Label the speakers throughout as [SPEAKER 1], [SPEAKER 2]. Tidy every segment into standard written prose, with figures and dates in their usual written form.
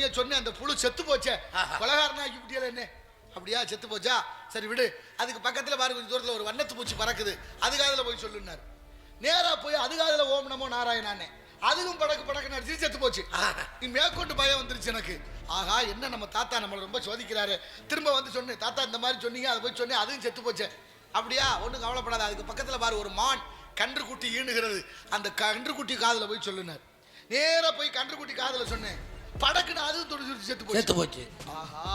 [SPEAKER 1] உடனே சொன்னேன் அந்த புழு செத்து போச்சே, கொலகாரனா ஆக்கி விட்டியல என்ன? அப்படியா, செத்து போச்சா, சரி விடு. அதுக்கு பக்கத்துல பாரு கொஞ்சம் தூரத்துல ஒரு வண்ணத்து பூச்சி பறக்குது, அது காதுல போய் சொல்லுன்னாரு. நேரா போய் அது காதுல ஓம் நமோ நாராயணானே, அதுவும் படக்கு படக்கு அடிச்சு செத்து போச்சு. நீ மேற்கொண்டு பயம் வந்துருச்சு எனக்கு. ஆகா, என்ன நம்ம தாத்தா நம்மளை ரொம்ப சோதிக்கிறாரு. திரும்ப வந்து சொன்னேன், தாத்தா இந்த மாதிரி சொன்னீங்க, அதை போய் சொன்னேன், அதுவும் செத்து போச்சு. அப்படியா, ஒன்றும் கவலைப்படாத. அதுக்கு பக்கத்துல பாரு ஒரு மான் கன்றுக்குட்டி ஈணுகிறது, அந்த கன்றுக்குட்டி காதுல போய் சொல்லுனார். நேரா போய் கன்றுக்குட்டி காதுல சொன்னேன், படக்குன்னு அதுவும் துடிச்சு செத்து போச்சு. ஆஹா,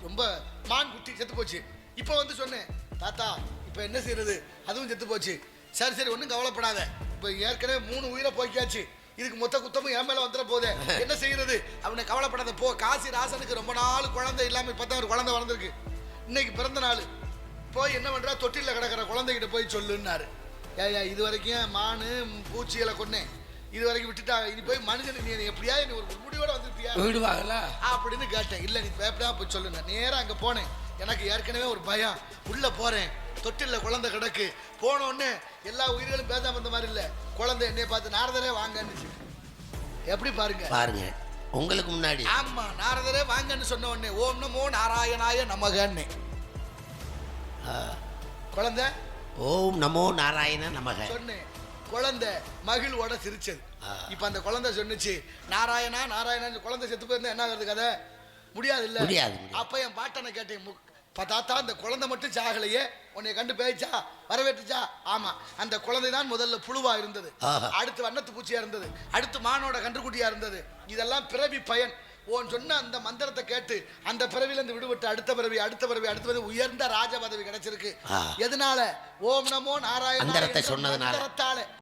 [SPEAKER 1] ரொம்ப மான் குட்டி செத்து போச்சு. இப்போ வந்து சொன்னேன், தாத்தா இப்போ என்ன செய்யறது, அதுவும் செத்து போச்சு. சரி சரி, ஒன்றும் கவலைப்படாத, இப்போ ஏற்கனவே 3 உயிரை போய்க்காச்சு, இதுக்கு மொத்த குத்தமும் என் மேல வந்துட போதே, என்ன செய்யறது அவனை கவலைப்படாத போ. காசி ராசனுக்கு ரொம்ப நாள் குழந்தை இல்லாம இப்பதான் ஒரு குழந்தை வளர்ந்துருக்கு, இன்னைக்கு பிறந்த நாள். போய் என்ன பண்றா, தொட்டில கிடக்கிற குழந்தைகிட்ட போய் சொல்லுன்னாரு. ஏயா, இது வரைக்கும் மானு பூச்சிகளை கொன்னேன், இது வரைக்கும் விட்டுட்டா, இனி போய் மனுஷனுக்கு நீ எப்படியா நீ ஒரு முடிவோட வந்துருப்பியா
[SPEAKER 2] விடுவாங்களா
[SPEAKER 1] அப்படின்னு கேட்டேன். இல்ல நீ எப்படியா போய் சொல்லுங்க. நேரா அங்க போனேன், எனக்கு ஏற்கனவே ஒரு பயம். உள்ள போறேன், தொட்டில குழந்தை கிடக்கு. போன உடனே எல்லா உயிர்களும் பேசாம வந்த மாதிரி இல்ல, குழந்தை என்னைய பார்த்து நாரதரே வாங்கன்னு. எப்படி பாருங்க
[SPEAKER 2] பாருங்க, உங்களுக்கு முன்னாடி.
[SPEAKER 1] ஆமா, நாரதரே வாங்கன்னு சொன்ன உடனே ஓம் நமோ நாராயணாய நமகன்னு குழந்தை
[SPEAKER 2] ஓம் நமோ நாராயண நமக
[SPEAKER 1] சொன்னேன். குழந்தை மகிழ்வோட சிரிச்சது. இப்ப அந்த குழந்தை சொன்னுச்சு, நாராயணா நாராயணா. குழந்தை செத்து போயிருந்தா என்ன ஆகுறது கதை? முடியாது இல்ல.
[SPEAKER 2] முடியாது.
[SPEAKER 1] அப்ப என் பாட்டனை கேட்டேன், தாத்தா அந்த குழந்தை மட்டும் சாகலையே, உன்னை கண்டு பேச்சா வரவேற்றுச்சா? ஆமா, அந்த குழந்தை தான் முதல்ல புழுவா இருந்தது, அடுத்து வண்ணத்து பூச்சியா இருந்தது, அடுத்து மானோட கன்றுக்குட்டியா இருந்தது. இதெல்லாம் பிறவி பயன். ஓன் சொன்ன அந்த மந்திரத்தை கேட்டு அந்த பிறவிலிருந்து விடுபட்டு அடுத்த பிறவி அடுத்த பிறவி அடுத்த பிறவி உயர்ந்த ராஜ பதவி கிடைச்சிருக்கு. எதனால? ஓம் நமோ நாராயண
[SPEAKER 2] சொன்னதுனால.